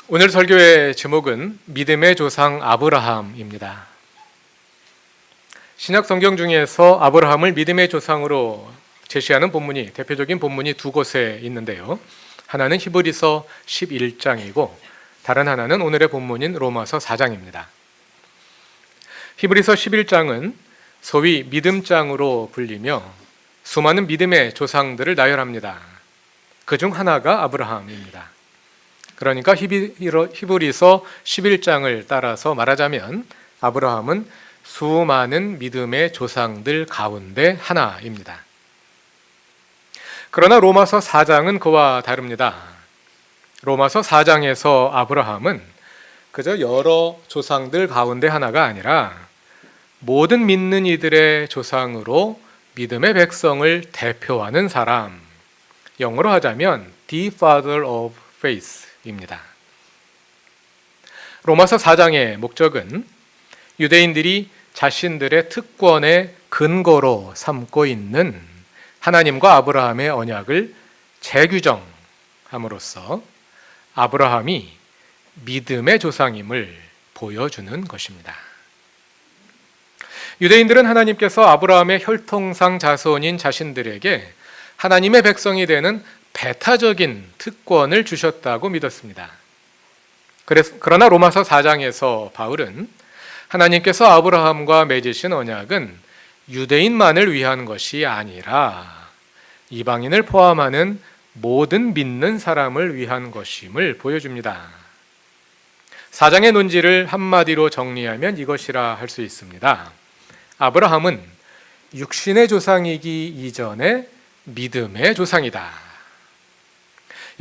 오늘 설교의 제목은 믿음의 조상 아브라함입니다. 신약 성경 중에서 아브라함을 믿음의 조상으로 제시하는 본문이 대표적인 본문이 두 곳에 있는데요. 하나는 히브리서 11장이고 다른 하나는 오늘의 본문인 로마서 4장입니다. 히브리서 11장은 소위 믿음장으로 불리며 수많은 믿음의 조상들을 나열합니다. 그중 하나가 아브라함입니다. 그러니까 히브리서 11장을 따라서 말하자면 아브라함은 수많은 믿음의 조상들 가운데 하나입니다. 그러나 로마서 4장은 그와 다릅니다. 로마서 4장에서 아브라함은 그저 여러 조상들 가운데 하나가 아니라 모든 믿는 이들의 조상으로 믿음의 백성을 대표하는 사람, 영어로 하자면 The Father of Faith 입니다. 로마서 4장의 목적은 유대인들이 자신들의 특권의 근거로 삼고 있는 하나님과 아브라함의 언약을 재규정함으로써 아브라함이 믿음의 조상임을 보여주는 것입니다. 유대인들은 하나님께서 아브라함의 혈통상 자손인 자신들에게 하나님의 백성이 되는 배타적인 특권을 주셨다고 믿었습니다. 그러나 로마서 4장에서 바울은 하나님께서 아브라함과 맺으신 언약은 유대인만을 위한 것이 아니라 이방인을 포함하는 모든 믿는 사람을 위한 것임을 보여줍니다. 4장의 논지를 한마디로 정리하면 이것이라 할 수 있습니다. 아브라함은 육신의 조상이기 이전에 믿음의 조상이다.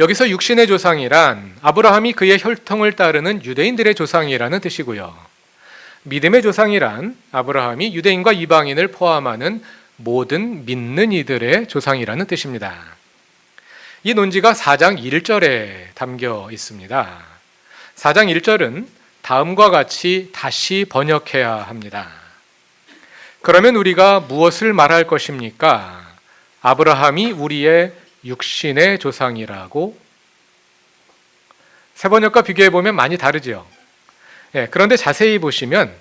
여기서 육신의 조상이란 아브라함이 그의 혈통을 따르는 유대인들의 조상이라는 뜻이고요. 믿음의 조상이란 아브라함이 유대인과 이방인을 포함하는 모든 믿는 이들의 조상이라는 뜻입니다. 이 논지가 4장 1절에 담겨 있습니다. 4장 1절은 다음과 같이 다시 번역해야 합니다. 그러면 우리가 무엇을 말할 것입니까? 아브라함이 우리의 육신의 조상이라고. 새 번역과 비교해 보면 많이 다르죠. 그런데 자세히 보시면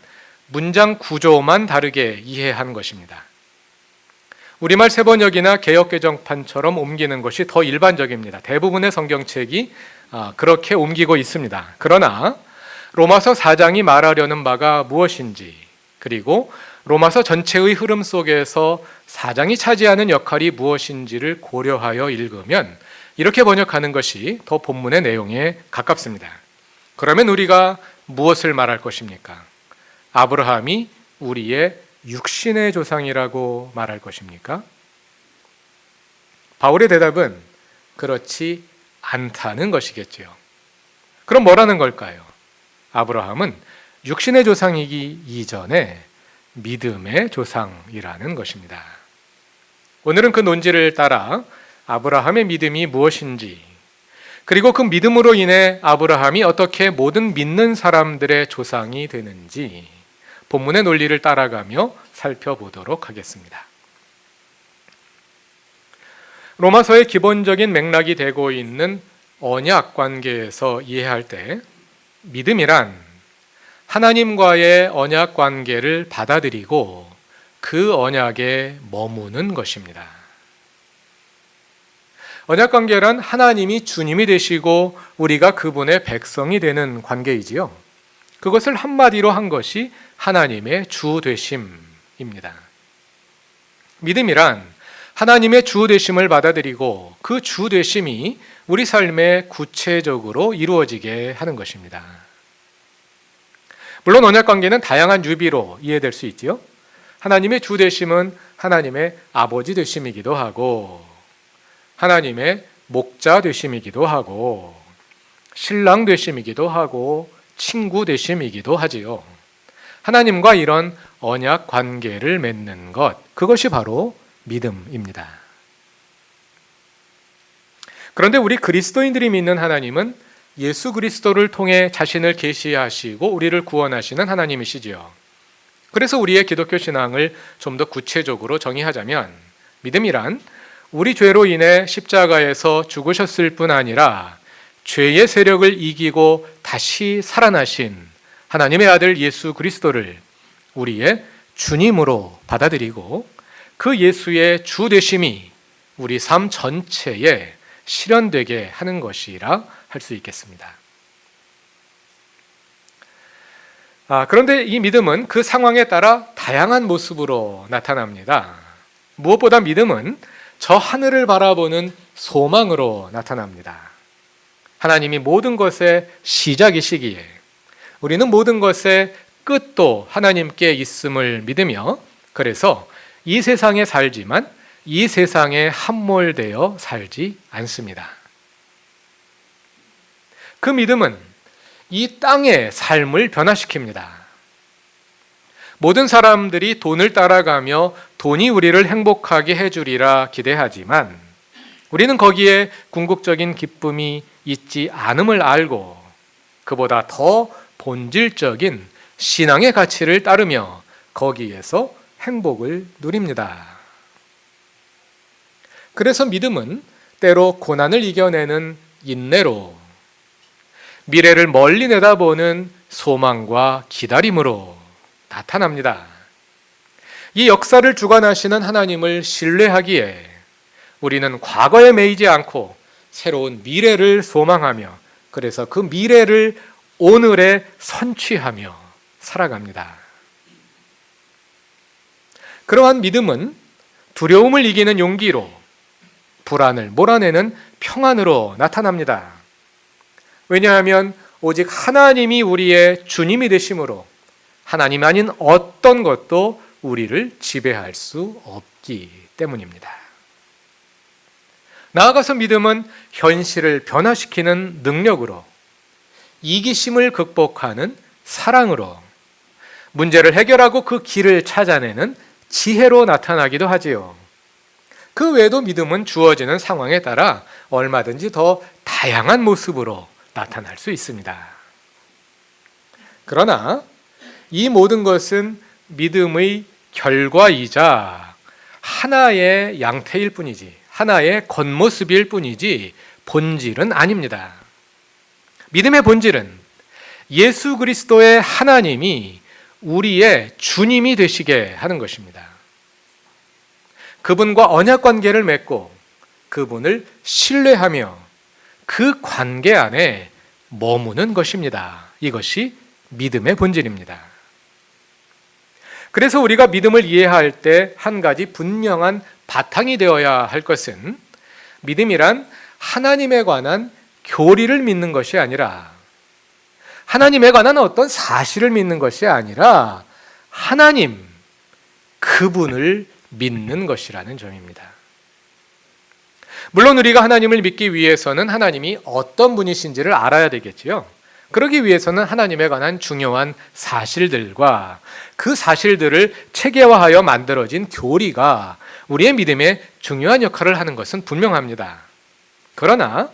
문장 구조만 다르게 이해한 것입니다. 우리말 새 번역이나 개역 개정판처럼 옮기는 것이 더 일반적입니다. 대부분의 성경책이 그렇게 옮기고 있습니다. 그러나 로마서 4장이 말하려는 바가 무엇인지, 그리고 로마서 전체의 흐름 속에서 4장이 차지하는 역할이 무엇인지를 고려하여 읽으면 이렇게 번역하는 것이 더 본문의 내용에 가깝습니다. 그러면 우리가 무엇을 말할 것입니까? 아브라함이 우리의 육신의 조상이라고 말할 것입니까? 바울의 대답은 그렇지 않다는 것이겠지요. 그럼 뭐라는 걸까요? 아브라함은 육신의 조상이기 이전에 믿음의 조상이라는 것입니다. 오늘은 그 논지를 따라 아브라함의 믿음이 무엇인지, 그리고 그 믿음으로 인해 아브라함이 어떻게 모든 믿는 사람들의 조상이 되는지 본문의 논리를 따라가며 살펴보도록 하겠습니다. 로마서의 기본적인 맥락이 되고 있는 언약 관계에서 이해할 때 믿음이란 하나님과의 언약 관계를 받아들이고 그 언약에 머무는 것입니다. 언약 관계란 하나님이 주님이 되시고 우리가 그분의 백성이 되는 관계이지요. 그것을 한마디로 한 것이 하나님의 주 되심입니다. 믿음이란 하나님의 주 되심을 받아들이고 그 주 되심이 우리 삶에 구체적으로 이루어지게 하는 것입니다. 물론 언약 관계는 다양한 유비로 이해될 수 있지요. 하나님의 주 되심은 하나님의 아버지 되심이기도 하고, 하나님의 목자 되심이기도 하고, 신랑 되심이기도 하고, 친구 되심이기도 하지요. 하나님과 이런 언약 관계를 맺는 것, 그것이 바로 믿음입니다. 그런데 우리 그리스도인들이 믿는 하나님은 예수 그리스도를 통해 자신을 계시하시고 우리를 구원하시는 하나님이시지요. 그래서 우리의 기독교 신앙을 좀 더 구체적으로 정의하자면 믿음이란 우리 죄로 인해 십자가에서 죽으셨을 뿐 아니라 죄의 세력을 이기고 다시 살아나신 하나님의 아들 예수 그리스도를 우리의 주님으로 받아들이고 그 예수의 주 되심이 우리 삶 전체에 실현되게 하는 것이라 할 수 있겠습니다. 그런데 이 믿음은 그 상황에 따라 다양한 모습으로 나타납니다. 무엇보다 믿음은 저 하늘을 바라보는 소망으로 나타납니다. 하나님이 모든 것의 시작이시기에 우리는 모든 것의 끝도 하나님께 있음을 믿으며 그래서 이 세상에 살지만 이 세상에 함몰되어 살지 않습니다. 그 믿음은 이 땅의 삶을 변화시킵니다. 모든 사람들이 돈을 따라가며 돈이 우리를 행복하게 해주리라 기대하지만 우리는 거기에 궁극적인 기쁨이 있지 않음을 알고 그보다 더 본질적인 신앙의 가치를 따르며 거기에서 행복을 누립니다. 그래서 믿음은 때로 고난을 이겨내는 인내로, 미래를 멀리 내다보는 소망과 기다림으로 나타납니다. 이 역사를 주관하시는 하나님을 신뢰하기에 우리는 과거에 매이지 않고 새로운 미래를 소망하며 그래서 그 미래를 오늘에 선취하며 살아갑니다. 그러한 믿음은 두려움을 이기는 용기로, 불안을 몰아내는 평안으로 나타납니다. 왜냐하면 오직 하나님이 우리의 주님이 되심으로 하나님 아닌 어떤 것도 우리를 지배할 수 없기 때문입니다. 나아가서 믿음은 현실을 변화시키는 능력으로, 이기심을 극복하는 사랑으로, 문제를 해결하고 그 길을 찾아내는 지혜로 나타나기도 하지요. 그 외에도 믿음은 주어지는 상황에 따라 얼마든지 더 다양한 모습으로 나타날 수 있습니다. 그러나 이 모든 것은 믿음의 결과이자 하나의 양태일 뿐이지, 하나의 겉모습일 뿐이지 본질은 아닙니다. 믿음의 본질은 예수 그리스도의 하나님이 우리의 주님이 되시게 하는 것입니다. 그분과 언약 관계를 맺고 그분을 신뢰하며 그 관계 안에 머무는 것입니다. 이것이 믿음의 본질입니다. 그래서 우리가 믿음을 이해할 때 한 가지 분명한 바탕이 되어야 할 것은 믿음이란 하나님에 관한 교리를 믿는 것이 아니라, 하나님에 관한 어떤 사실을 믿는 것이 아니라 하나님, 그분을 믿는 것이라는 점입니다. 물론 우리가 하나님을 믿기 위해서는 하나님이 어떤 분이신지를 알아야 되겠지요. 그러기 위해서는 하나님에 관한 중요한 사실들과 그 사실들을 체계화하여 만들어진 교리가 우리의 믿음에 중요한 역할을 하는 것은 분명합니다. 그러나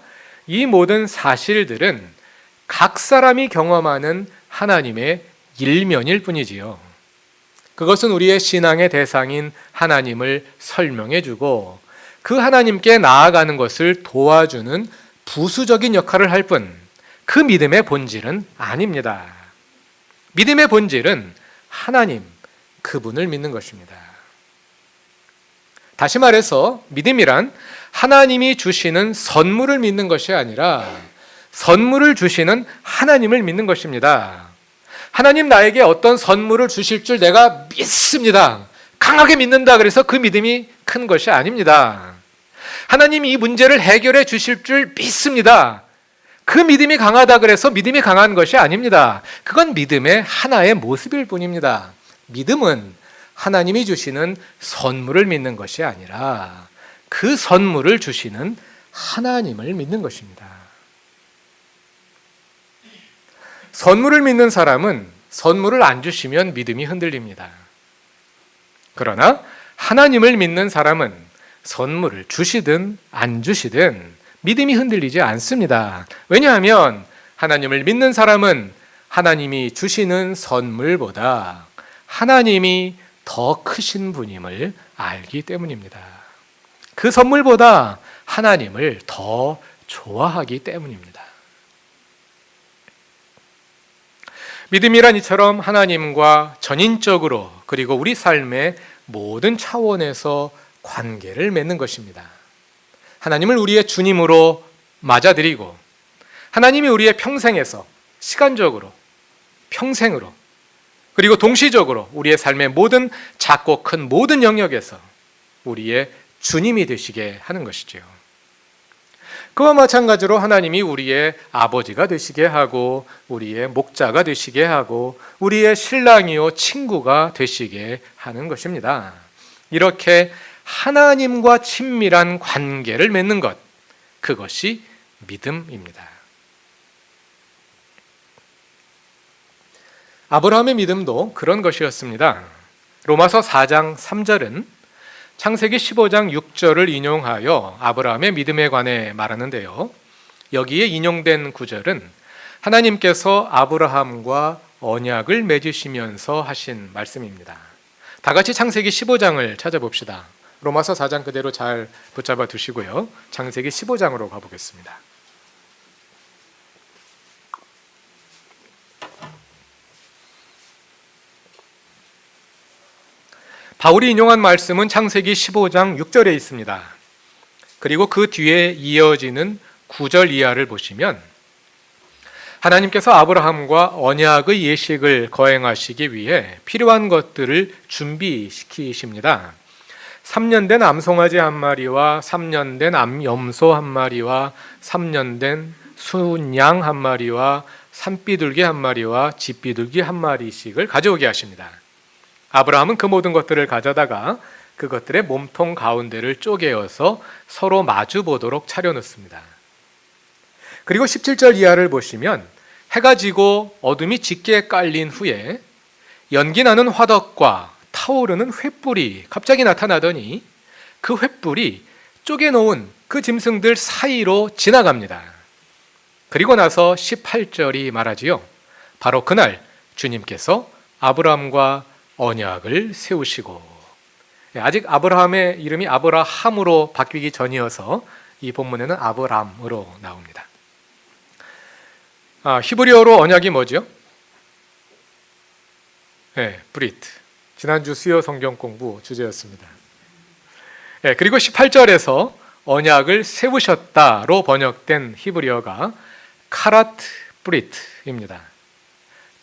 이 모든 사실들은 각 사람이 경험하는 하나님의 일면일 뿐이지요. 그것은 우리의 신앙의 대상인 하나님을 설명해주고 그 하나님께 나아가는 것을 도와주는 부수적인 역할을 할 뿐, 그 믿음의 본질은 아닙니다. 믿음의 본질은 하나님, 그분을 믿는 것입니다. 다시 말해서 믿음이란 하나님이 주시는 선물을 믿는 것이 아니라 선물을 주시는 하나님을 믿는 것입니다. 하나님 나에게 어떤 선물을 주실 줄 내가 믿습니다. 강하게 믿는다 그래서 그 믿음이 큰 것이 아닙니다. 하나님이 이 문제를 해결해 주실 줄 믿습니다. 그 믿음이 강하다 그래서 믿음이 강한 것이 아닙니다. 그건 믿음의 하나의 모습일 뿐입니다. 믿음은 하나님이 주시는 선물을 믿는 것이 아니라 그 선물을 주시는 하나님을 믿는 것입니다. 선물을 믿는 사람은 선물을 안 주시면 믿음이 흔들립니다. 그러나 하나님을 믿는 사람은 선물을 주시든 안 주시든 믿음이 흔들리지 않습니다. 왜냐하면 하나님을 믿는 사람은 하나님이 주시는 선물보다 하나님이 더 크신 분임을 알기 때문입니다. 그 선물보다 하나님을 더 좋아하기 때문입니다. 믿음이란 이처럼 하나님과 전인적으로 그리고 우리 삶의 모든 차원에서 관계를 맺는 것입니다. 하나님을 우리의 주님으로 맞아들이고 하나님이 우리의 평생에서 시간적으로 평생으로 그리고 동시적으로 우리의 삶의 모든 작고 큰 모든 영역에서 우리의 주님이 되시게 하는 것이지요. 그와 마찬가지로 하나님이 우리의 아버지가 되시게 하고 우리의 목자가 되시게 하고 우리의 신랑이요 친구가 되시게 하는 것입니다. 이렇게 하나님과 친밀한 관계를 맺는 것, 그것이 믿음입니다. 아브라함의 믿음도 그런 것이었습니다. 로마서 4장 3절은 창세기 15장 6절을 인용하여 아브라함의 믿음에 관해 말하는데요. 여기에 인용된 구절은 하나님께서 아브라함과 언약을 맺으시면서 하신 말씀입니다. 다 같이 창세기 15장을 찾아봅시다. 로마서 4장 그대로 잘 붙잡아 두시고요. 창세기 15장으로 가보겠습니다. 바울이 인용한 말씀은 창세기 15장 6절에 있습니다. 그리고 그 뒤에 이어지는 9절 이하를 보시면 하나님께서 아브라함과 언약의 예식을 거행하시기 위해 필요한 것들을 준비시키십니다. 3년 된 암송아지 한 마리와 3년 된 암염소 한 마리와 3년 된 순양 한 마리와 산비둘기 한 마리와 집비둘기 한 마리씩을 가져오게 하십니다. 아브라함은 그 모든 것들을 가져다가 그것들의 몸통 가운데를 쪼개어서 서로 마주 보도록 차려놓습니다. 그리고 17절 이하를 보시면 해가 지고 어둠이 짙게 깔린 후에 연기 나는 화덕과 타오르는 횃불이 갑자기 나타나더니 그 횃불이 쪼개놓은 그 짐승들 사이로 지나갑니다. 그리고 나서 18절이 말하지요. 바로 그날 주님께서 아브라함과 언약을 세우시고, 아직 아브라함의 이름이 아브라함으로 바뀌기 전이어서 이 본문에는 아브람으로 나옵니다. 히브리어로 언약이 뭐죠? 네, 브리트. 지난주 수요 성경 공부 주제였습니다. 네, 그리고 18절에서 언약을 세우셨다로 번역된 히브리어가 카라트 브리트입니다.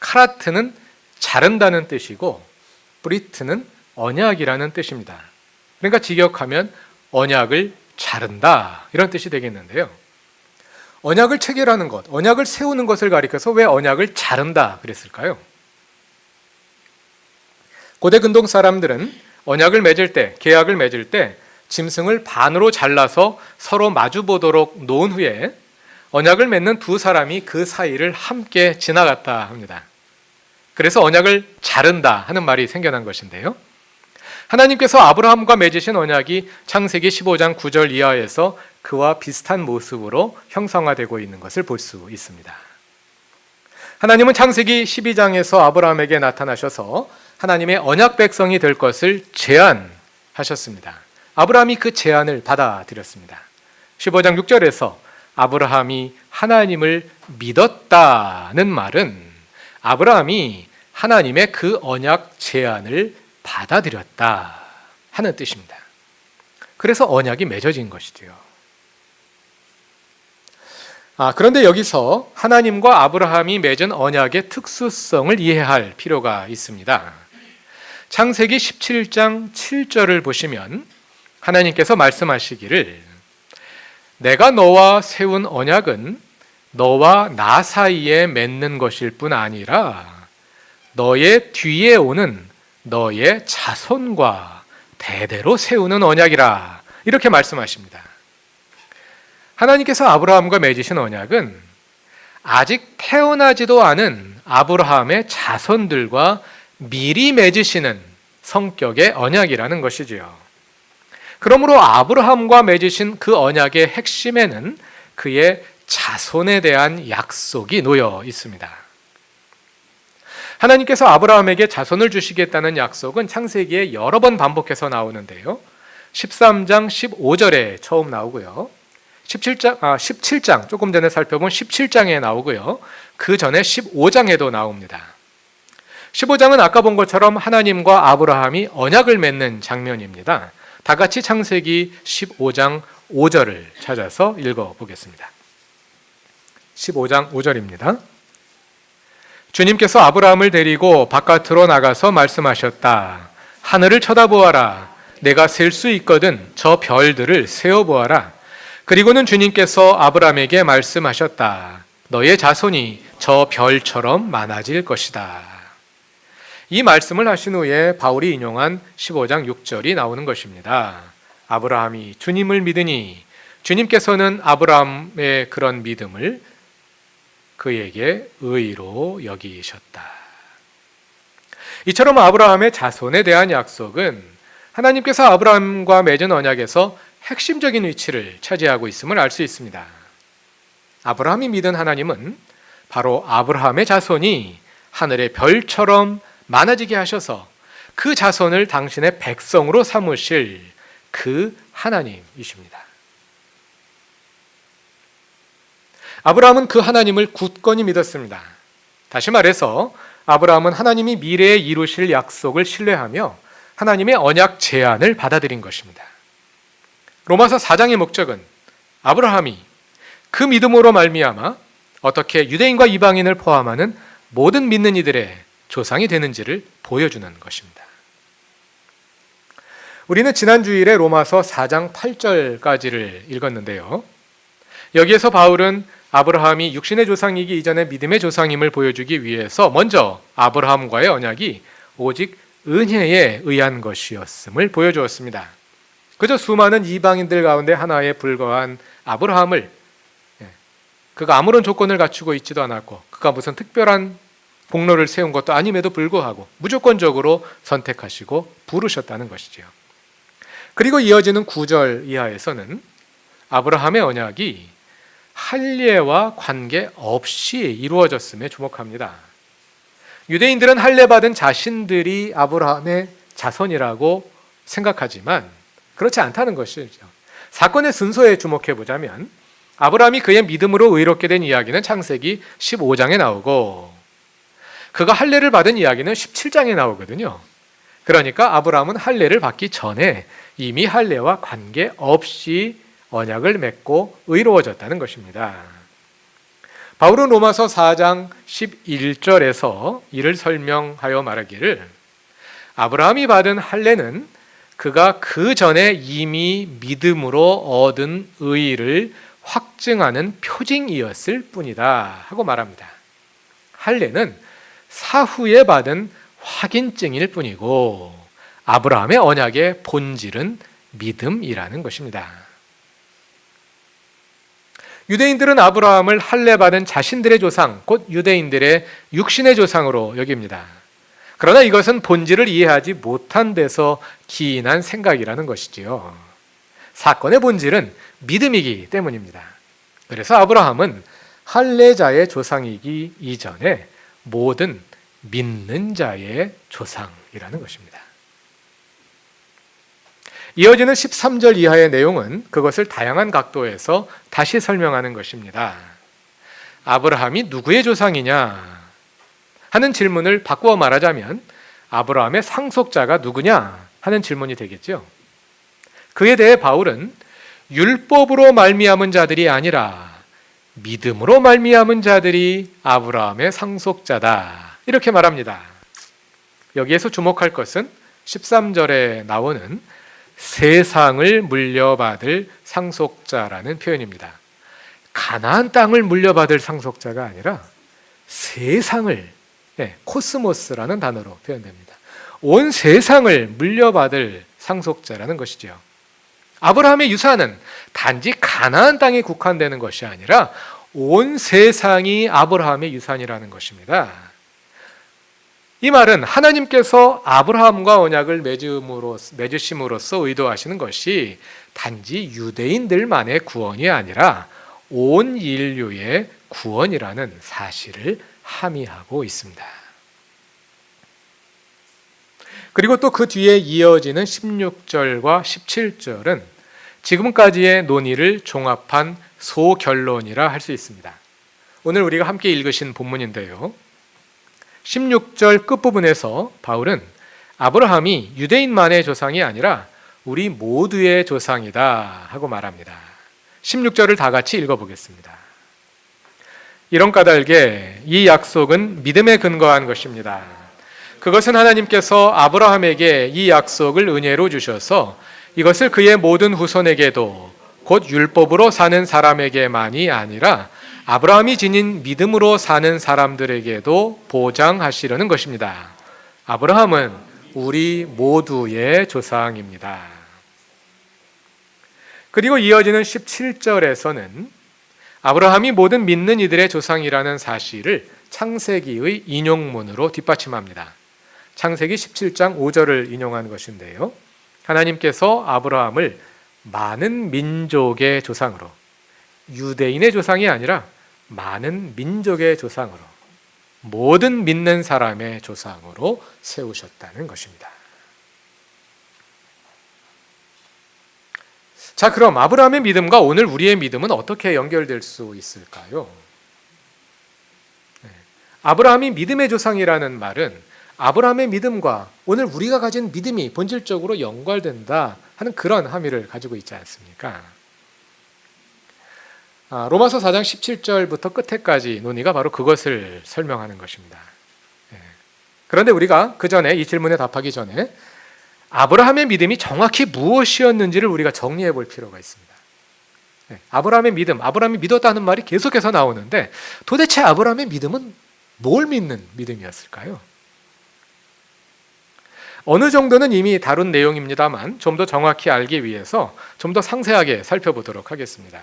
카라트는 자른다는 뜻이고 브리트는 언약이라는 뜻입니다. 그러니까 직역하면 언약을 자른다 이런 뜻이 되겠는데요. 언약을 체결하는 것, 언약을 세우는 것을 가리켜서 왜 언약을 자른다 그랬을까요? 고대 근동 사람들은 언약을 맺을 때, 계약을 맺을 때 짐승을 반으로 잘라서 서로 마주 보도록 놓은 후에 언약을 맺는 두 사람이 그 사이를 함께 지나갔다 합니다. 그래서 언약을 자른다 하는 말이 생겨난 것인데요. 하나님께서 아브라함과 맺으신 언약이 창세기 15장 9절 이하에서 그와 비슷한 모습으로 형성화되고 있는 것을 볼 수 있습니다. 하나님은 창세기 12장에서 아브라함에게 나타나셔서 하나님의 언약 백성이 될 것을 제안하셨습니다. 아브라함이 그 제안을 받아들였습니다. 15장 6절에서 아브라함이 하나님을 믿었다는 말은 아브라함이 하나님의 그 언약 제안을 받아들였다 하는 뜻입니다. 그래서 언약이 맺어진 것이지요. 그런데 여기서 하나님과 아브라함이 맺은 언약의 특수성을 이해할 필요가 있습니다. 창세기 17장 7절을 보시면 하나님께서 말씀하시기를 내가 너와 세운 언약은 너와 나 사이에 맺는 것일 뿐 아니라 너의 뒤에 오는 너의 자손과 대대로 세우는 언약이라 이렇게 말씀하십니다. 하나님께서 아브라함과 맺으신 언약은 아직 태어나지도 않은 아브라함의 자손들과 미리 맺으시는 성격의 언약이라는 것이지요. 그러므로 아브라함과 맺으신 그 언약의 핵심에는 그의 자손에 대한 약속이 놓여 있습니다. 하나님께서 아브라함에게 자손을 주시겠다는 약속은 창세기에 여러 번 반복해서 나오는데요. 13장 15절에 처음 나오고요. 17장 조금 전에 살펴본 17장에 나오고요. 그 전에 15장에도 나옵니다. 15장은 아까 본 것처럼 하나님과 아브라함이 언약을 맺는 장면입니다. 다 같이 창세기 15장 5절을 찾아서 읽어보겠습니다. 15장 5절입니다. 주님께서 아브라함을 데리고 바깥으로 나가서 말씀하셨다. 하늘을 쳐다보아라. 내가 셀 수 있거든 저 별들을 세어보아라. 그리고는 주님께서 아브라함에게 말씀하셨다. 너의 자손이 저 별처럼 많아질 것이다. 이 말씀을 하신 후에 바울이 인용한 15장 6절이 나오는 것입니다. 아브라함이 주님을 믿으니 주님께서는 아브라함의 그런 믿음을 그에게 의로 여기셨다. 이처럼 아브라함의 자손에 대한 약속은 하나님께서 아브라함과 맺은 언약에서 핵심적인 위치를 차지하고 있음을 알 수 있습니다. 아브라함이 믿은 하나님은 바로 아브라함의 자손이 하늘의 별처럼 많아지게 하셔서 그 자손을 당신의 백성으로 삼으실 그 하나님이십니다. 아브라함은 그 하나님을 굳건히 믿었습니다. 다시 말해서 아브라함은 하나님이 미래에 이루실 약속을 신뢰하며 하나님의 언약 제안을 받아들인 것입니다. 로마서 4장의 목적은 아브라함이 그 믿음으로 말미암아 어떻게 유대인과 이방인을 포함하는 모든 믿는 이들의 조상이 되는지를 보여주는 것입니다. 우리는 지난 주일에 로마서 4장 8절까지를 읽었는데요. 여기에서 바울은 아브라함이 육신의 조상이기 이전에 믿음의 조상임을 보여주기 위해서 먼저 아브라함과의 언약이 오직 은혜에 의한 것이었음을 보여주었습니다. 그저 수많은 이방인들 가운데 하나에 불과한 아브라함을 그가 아무런 조건을 갖추고 있지도 않았고 그가 무슨 특별한 공로를 세운 것도 아님에도 불구하고 무조건적으로 선택하시고 부르셨다는 것이지요. 그리고 이어지는 9절 이하에서는 아브라함의 언약이 할례와 관계없이 이루어졌음에 주목합니다. 유대인들은 할례받은 자신들이 아브라함의 자손이라고 생각하지만 그렇지 않다는 것이죠. 사건의 순서에 주목해 보자면 아브라함이 그의 믿음으로 의롭게 된 이야기는 창세기 15장에 나오고 그가 할례를 받은 이야기는 17장에 나오거든요. 그러니까 아브라함은 할례를 받기 전에 이미 할례와 관계없이 언약을 맺고 의로워졌다는 것입니다. 바울은 로마서 4장 11절에서 이를 설명하여 말하기를 아브라함이 받은 할례는 그가 그 전에 이미 믿음으로 얻은 의를 확증하는 표징이었을 뿐이다 하고 말합니다. 할례는 사후에 받은 확인증일 뿐이고 아브라함의 언약의 본질은 믿음이라는 것입니다. 유대인들은 아브라함을 할례받은 자신들의 조상, 곧 유대인들의 육신의 조상으로 여깁니다. 그러나 이것은 본질을 이해하지 못한 데서 기인한 생각이라는 것이지요. 사건의 본질은 믿음이기 때문입니다. 그래서 아브라함은 할례자의 조상이기 이전에 모든 믿는 자의 조상이라는 것입니다. 이어지는 13절 이하의 내용은 그것을 다양한 각도에서 다시 설명하는 것입니다. 아브라함이 누구의 조상이냐 하는 질문을 바꾸어 말하자면 아브라함의 상속자가 누구냐 하는 질문이 되겠죠. 그에 대해 바울은 율법으로 말미암은 자들이 아니라 믿음으로 말미암은 자들이 아브라함의 상속자다 이렇게 말합니다. 여기에서 주목할 것은 13절에 나오는 세상을 물려받을 상속자라는 표현입니다. 가나안 땅을 물려받을 상속자가 아니라 세상을, 코스모스라는 단어로 표현됩니다. 온 세상을 물려받을 상속자라는 것이죠. 아브라함의 유산은 단지 가나안 땅에 국한되는 것이 아니라 온 세상이 아브라함의 유산이라는 것입니다. 이 말은 하나님께서 아브라함과 언약을 맺으심으로써 의도하시는 것이 단지 유대인들만의 구원이 아니라 온 인류의 구원이라는 사실을 함의하고 있습니다. 그리고 또 그 뒤에 이어지는 16절과 17절은 지금까지의 논의를 종합한 소결론이라 할 수 있습니다. 오늘 우리가 함께 읽으신 본문인데요. 16절 끝부분에서 바울은 아브라함이 유대인만의 조상이 아니라 우리 모두의 조상이다 하고 말합니다. 16절을 다 같이 읽어보겠습니다. 이런 까닭에 이 약속은 믿음에 근거한 것입니다. 그것은 하나님께서 아브라함에게 이 약속을 은혜로 주셔서 이것을 그의 모든 후손에게도 곧 율법으로 사는 사람에게만이 아니라 아브라함이 지닌 믿음으로 사는 사람들에게도 보장하시려는 것입니다. 아브라함은 우리 모두의 조상입니다. 그리고 이어지는 17절에서는 아브라함이 모든 믿는 이들의 조상이라는 사실을 창세기의 인용문으로 뒷받침합니다. 창세기 17장 5절을 인용한 것인데요. 하나님께서 아브라함을 많은 민족의 조상으로, 유대인의 조상이 아니라 많은 민족의 조상으로, 모든 믿는 사람의 조상으로 세우셨다는 것입니다. 자, 그럼 아브라함의 믿음과 오늘 우리의 믿음은 어떻게 연결될 수 있을까요? 아브라함이 믿음의 조상이라는 말은 아브라함의 믿음과 오늘 우리가 가진 믿음이 본질적으로 연관된다 하는 그런 함의를 가지고 있지 않습니까? 로마서 4장 17절부터 끝에까지 논의가 바로 그것을 설명하는 것입니다. 그런데 우리가 그 전에 이 질문에 답하기 전에 아브라함의 믿음이 정확히 무엇이었는지를 우리가 정리해 볼 필요가 있습니다. 아브라함의 믿음, 아브라함이 믿었다는 말이 계속해서 나오는데 도대체 아브라함의 믿음은 뭘 믿는 믿음이었을까요? 어느 정도는 이미 다룬 내용입니다만 좀 더 정확히 알기 위해서 좀 더 상세하게 살펴보도록 하겠습니다.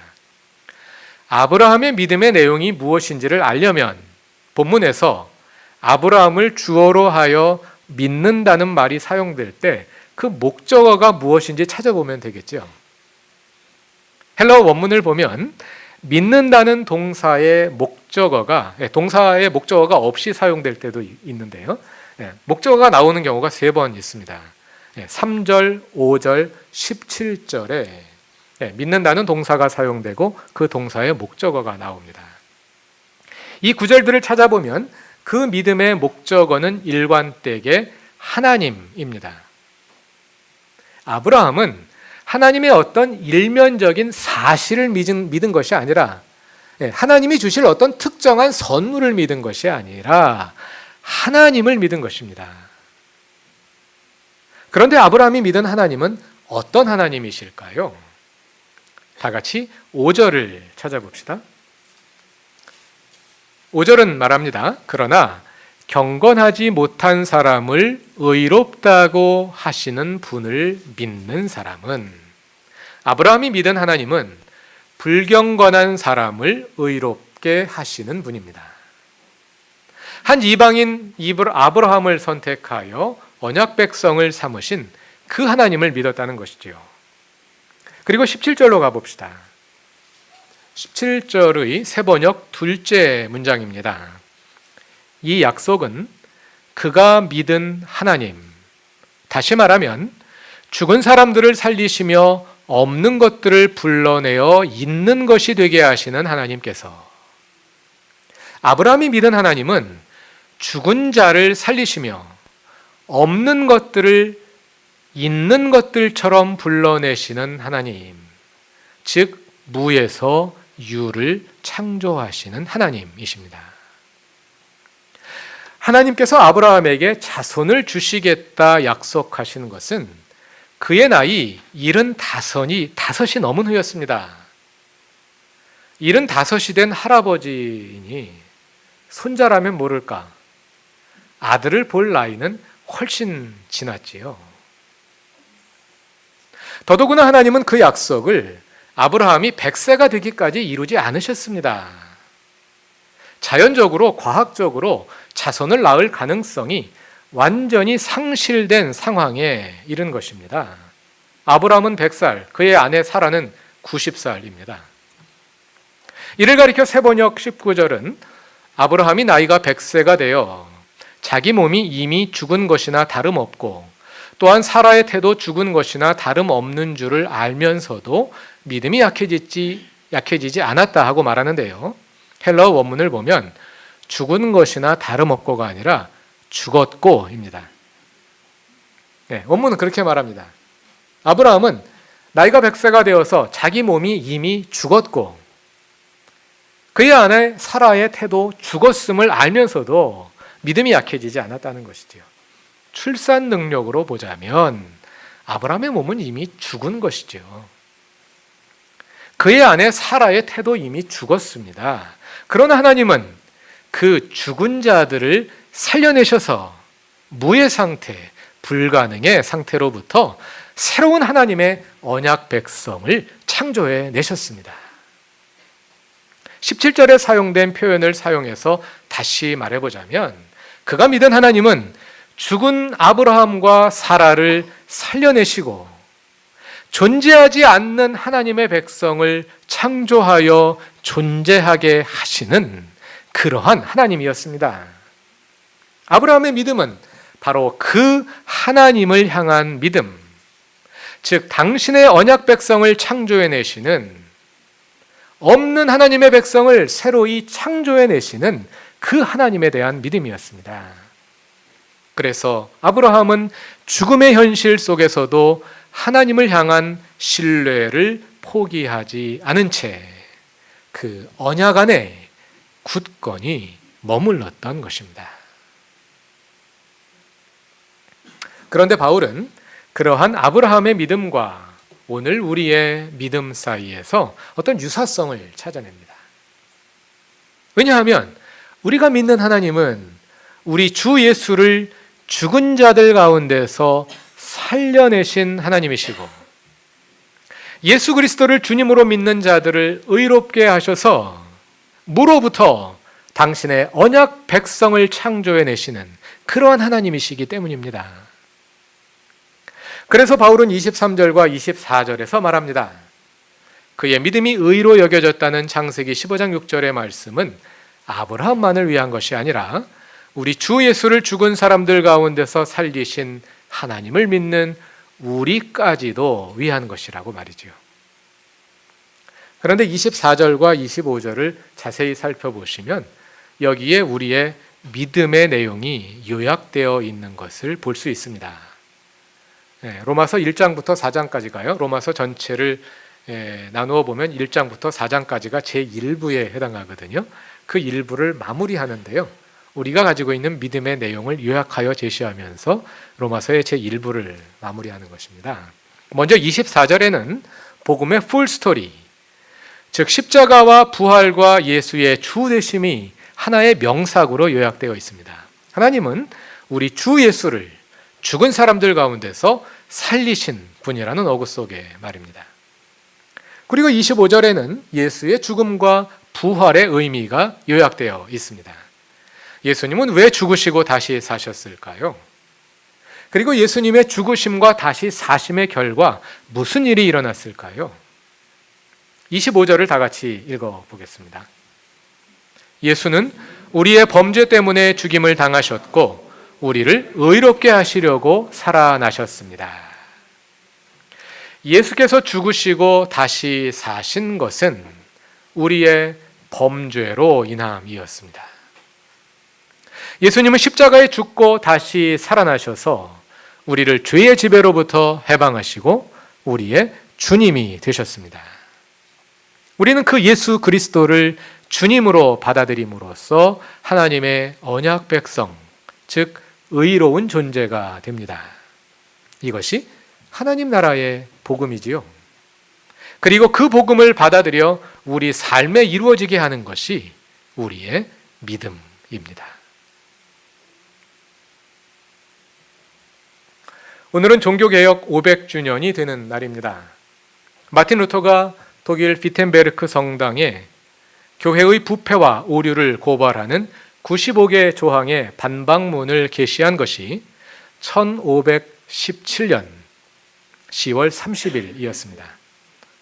아브라함의 믿음의 내용이 무엇인지를 알려면 본문에서 아브라함을 주어로 하여 믿는다는 말이 사용될 때 그 목적어가 무엇인지 찾아보면 되겠죠. 헬라어 원문을 보면 믿는다는 동사의 목적어가 없이 사용될 때도 있는데요. 목적어가 나오는 경우가 3번 있습니다. 3절, 5절, 17절에 믿는다는 동사가 사용되고 그 동사의 목적어가 나옵니다. 이 구절들을 찾아보면 그 믿음의 목적어는 일관되게 하나님입니다. 아브라함은 하나님의 어떤 일면적인 사실을 믿은 것이 아니라 하나님이 주실 어떤 특정한 선물을 믿은 것이 아니라 하나님을 믿은 것입니다. 그런데 아브라함이 믿은 하나님은 어떤 하나님이실까요? 다 같이 5절을 찾아봅시다. 5절은 말합니다. 그러나 경건하지 못한 사람을 의롭다고 하시는 분을 믿는 사람은, 아브라함이 믿은 하나님은 불경건한 사람을 의롭게 하시는 분입니다. 한 이방인 아브라함을 선택하여 언약 백성을 삼으신 그 하나님을 믿었다는 것이지요. 그리고 17절로 가봅시다. 17절의 세번역 둘째 문장입니다. 이 약속은 그가 믿은 하나님, 다시 말하면 죽은 사람들을 살리시며 없는 것들을 불러내어 있는 것이 되게 하시는 하나님께서, 아브라함이 믿은 하나님은 죽은 자를 살리시며 없는 것들을 있는 것들처럼 불러내시는 하나님, 즉 무에서 유를 창조하시는 하나님이십니다. 하나님께서 아브라함에게 자손을 주시겠다 약속하시는 것은 그의 나이 75이 넘은 후였습니다. 75이 된 할아버지니 손자라면 모를까 아들을 볼 나이는 훨씬 지났지요. 더더구나 하나님은 그 약속을 아브라함이 100세가 되기까지 이루지 않으셨습니다. 자연적으로, 과학적으로 자손을 낳을 가능성이 완전히 상실된 상황에 이른 것입니다. 아브라함은 100살, 그의 아내 사라는 90살입니다. 이를 가리켜 세번역 19절은 아브라함이 나이가 100세가 되어 자기 몸이 이미 죽은 것이나 다름없고 또한 사라의 태도 죽은 것이나 다름없는 줄을 알면서도 믿음이 약해지지 않았다 하고 말하는데요. 헬라어 원문을 보면 죽은 것이나 다름없고가 아니라 죽었고입니다. 네, 원문은 그렇게 말합니다. 아브라함은 나이가 100세가 되어서 자기 몸이 이미 죽었고 그의 아내 사라의 태도 죽었음을 알면서도 믿음이 약해지지 않았다는 것이지요. 출산 능력으로 보자면 아브라함의 몸은 이미 죽은 것이죠. 그의 아내 사라의 태도 이미 죽었습니다. 그러나 하나님은 그 죽은 자들을 살려내셔서 무의 상태, 불가능의 상태로부터 새로운 하나님의 언약 백성을 창조해 내셨습니다. 17절에 사용된 표현을 사용해서 다시 말해보자면 그가 믿은 하나님은 죽은 아브라함과 사라를 살려내시고 존재하지 않는 하나님의 백성을 창조하여 존재하게 하시는 그러한 하나님이었습니다. 아브라함의 믿음은 바로 그 하나님을 향한 믿음, 즉 당신의 언약 백성을 창조해내시는, 없는 하나님의 백성을 새로이 창조해내시는 그 하나님에 대한 믿음이었습니다. 그래서 아브라함은 죽음의 현실 속에서도 하나님을 향한 신뢰를 포기하지 않은 채 그 언약 안에 굳건히 머물렀던 것입니다. 그런데 바울은 그러한 아브라함의 믿음과 오늘 우리의 믿음 사이에서 어떤 유사성을 찾아냅니다. 왜냐하면 우리가 믿는 하나님은 우리 주 예수를 죽은 자들 가운데서 살려내신 하나님이시고 예수 그리스도를 주님으로 믿는 자들을 의롭게 하셔서 무로부터 당신의 언약 백성을 창조해내시는 그러한 하나님이시기 때문입니다. 그래서 바울은 23절과 24절에서 말합니다. 그의 믿음이 의로 여겨졌다는 창세기 15장 6절의 말씀은 아브라함만을 위한 것이 아니라 우리 주 예수를 죽은 사람들 가운데서 살리신 하나님을 믿는 우리까지도 위한 것이라고 말이지요. 그런데 24절과 25절을 자세히 살펴보시면 여기에 우리의 믿음의 내용이 요약되어 있는 것을 볼 수 있습니다. 로마서 1장부터 4장까지 가요. 로마서 전체를 나누어 보면 1장부터 4장까지가 제1부에 해당하거든요. 그 일부를 마무리하는데요. 우리가 가지고 있는 믿음의 내용을 요약하여 제시하면서 로마서의 제1부를 마무리하는 것입니다. 먼저 24절에는 복음의 풀 스토리, 즉 십자가와 부활과 예수의 주 되심이 하나의 명사구로 요약되어 있습니다. 하나님은 우리 주 예수를 죽은 사람들 가운데서 살리신 분이라는 어구 속의 말입니다. 그리고 25절에는 예수의 죽음과 부활의 의미가 요약되어 있습니다. 예수님은 왜 죽으시고 다시 사셨을까요? 그리고 예수님의 죽으심과 다시 사심의 결과 무슨 일이 일어났을까요? 25절을 다 같이 읽어보겠습니다. 예수는 우리의 범죄 때문에 죽임을 당하셨고 우리를 의롭게 하시려고 살아나셨습니다. 예수께서 죽으시고 다시 사신 것은 우리의 범죄로 인함이었습니다. 예수님은 십자가에 죽고 다시 살아나셔서 우리를 죄의 지배로부터 해방하시고 우리의 주님이 되셨습니다. 우리는 그 예수 그리스도를 주님으로 받아들임으로써 하나님의 언약 백성, 즉 의로운 존재가 됩니다. 이것이 하나님 나라의 복음이지요. 그리고 그 복음을 받아들여 우리 삶에 이루어지게 하는 것이 우리의 믿음입니다. 오늘은 종교개혁 500주년이 되는 날입니다. 마틴 루터가 독일 비텐베르크 성당에 교회의 부패와 오류를 고발하는 95개 조항의 반박문을 게시한 것이 1517년 10월 30일이었습니다.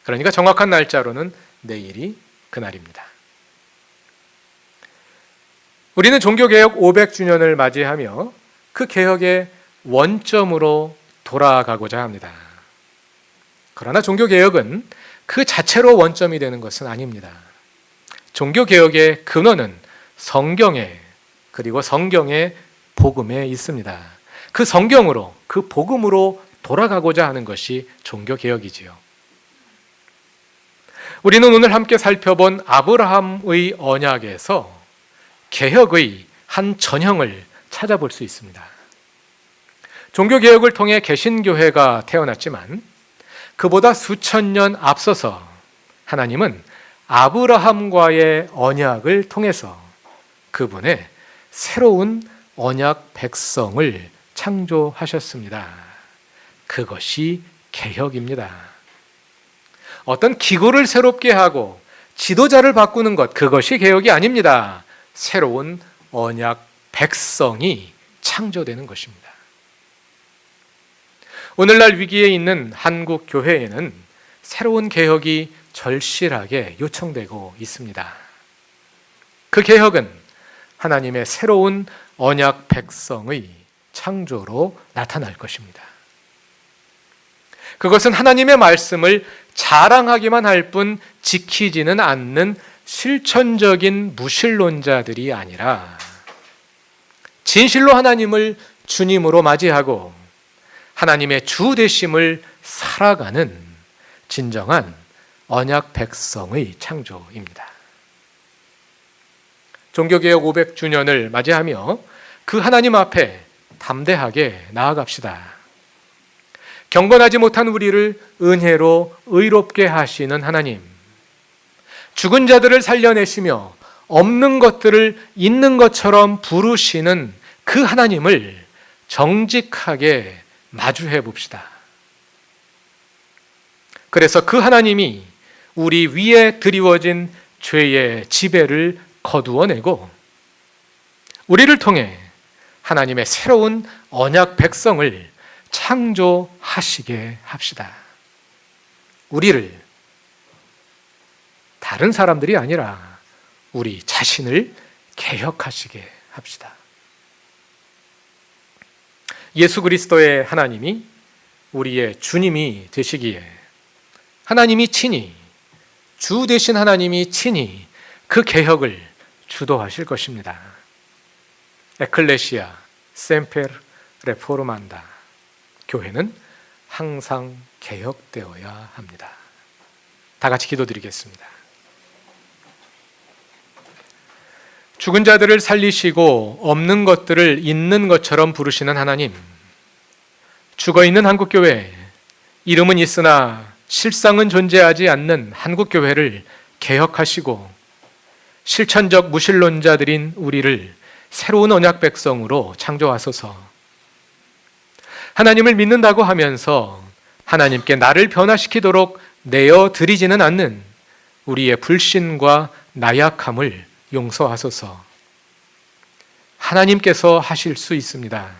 그러니까 정확한 날짜로는 내일이 그날입니다. 우리는 종교개혁 500주년을 맞이하며 그 개혁의 원점으로 돌아가고자 합니다. 그러나 종교개혁은 그 자체로 원점이 되는 것은 아닙니다. 종교개혁의 근원은 성경에, 그리고 성경의 복음에 있습니다. 그 성경으로, 그 복음으로 돌아가고자 하는 것이 종교개혁이지요. 우리는 오늘 함께 살펴본 아브라함의 언약에서 개혁의 한 전형을 찾아볼 수 있습니다. 종교개혁을 통해 개신교회가 태어났지만 그보다 수천 년 앞서서 하나님은 아브라함과의 언약을 통해서 그분의 새로운 언약 백성을 창조하셨습니다. 그것이 개혁입니다. 어떤 기구를 새롭게 하고 지도자를 바꾸는 것, 그것이 개혁이 아닙니다. 새로운 언약 백성이 창조되는 것입니다. 오늘날 위기에 있는 한국 교회에는 새로운 개혁이 절실하게 요청되고 있습니다. 그 개혁은 하나님의 새로운 언약 백성의 창조로 나타날 것입니다. 그것은 하나님의 말씀을 자랑하기만 할 뿐 지키지는 않는 실천적인 무신론자들이 아니라 진실로 하나님을 주님으로 맞이하고 하나님의 주 되심을 살아가는 진정한 언약 백성의 창조입니다. 종교개혁 500주년을 맞이하며 그 하나님 앞에 담대하게 나아갑시다. 경건하지 못한 우리를 은혜로 의롭게 하시는 하나님, 죽은 자들을 살려내시며 없는 것들을 있는 것처럼 부르시는 그 하나님을 정직하게 마주해 봅시다. 그래서 그 하나님이 우리 위에 드리워진 죄의 지배를 거두어내고 우리를 통해 하나님의 새로운 언약 백성을 창조하시게 합시다. 우리를 다른 사람들이 아니라 우리 자신을 개혁하시게 합시다. 예수 그리스도의 하나님이 우리의 주님이 되시기에 하나님이 친히, 주 되신 하나님이 친히 그 개혁을 주도하실 것입니다. 에클레시아 셈페르 레포르만다. 교회는 항상 개혁되어야 합니다. 다 같이 기도드리겠습니다. 죽은 자들을 살리시고 없는 것들을 있는 것처럼 부르시는 하나님, 죽어있는 한국교회, 이름은 있으나 실상은 존재하지 않는 한국교회를 개혁하시고 실천적 무신론자들인 우리를 새로운 언약 백성으로 창조하소서. 하나님을 믿는다고 하면서 하나님께 나를 변화시키도록 내어드리지는 않는 우리의 불신과 나약함을 용서하소서. 하나님께서 하실 수 있습니다.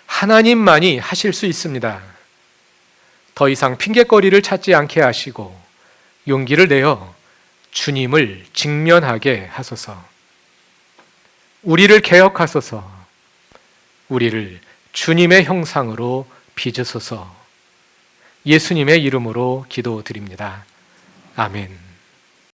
하나님만이 하실 수 있습니다. 더 이상 핑계거리를 찾지 않게 하시고 용기를 내어 주님을 직면하게 하소서. 우리를 개혁하소서. 우리를 주님의 형상으로 빚으소서. 예수님의 이름으로 기도드립니다. 아멘.